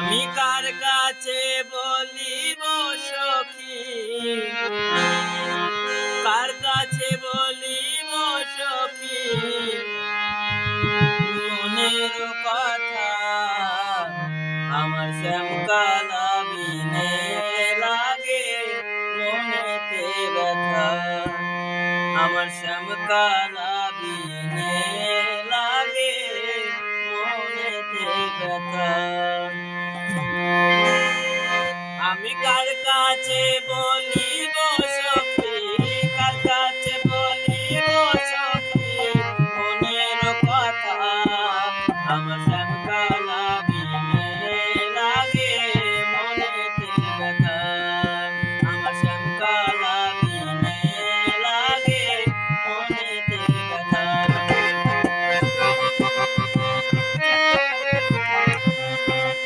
আমি কার কাছে বলিব সখী, কার কাছে বলিব সখী মনের কথা। আমার শ্যামকালা বিনে লাগে মনেতে ব্যথা, আমার শ্যামকালা বিনে লাগে মনেতে ব্যথা। আমি কার কাছে বলি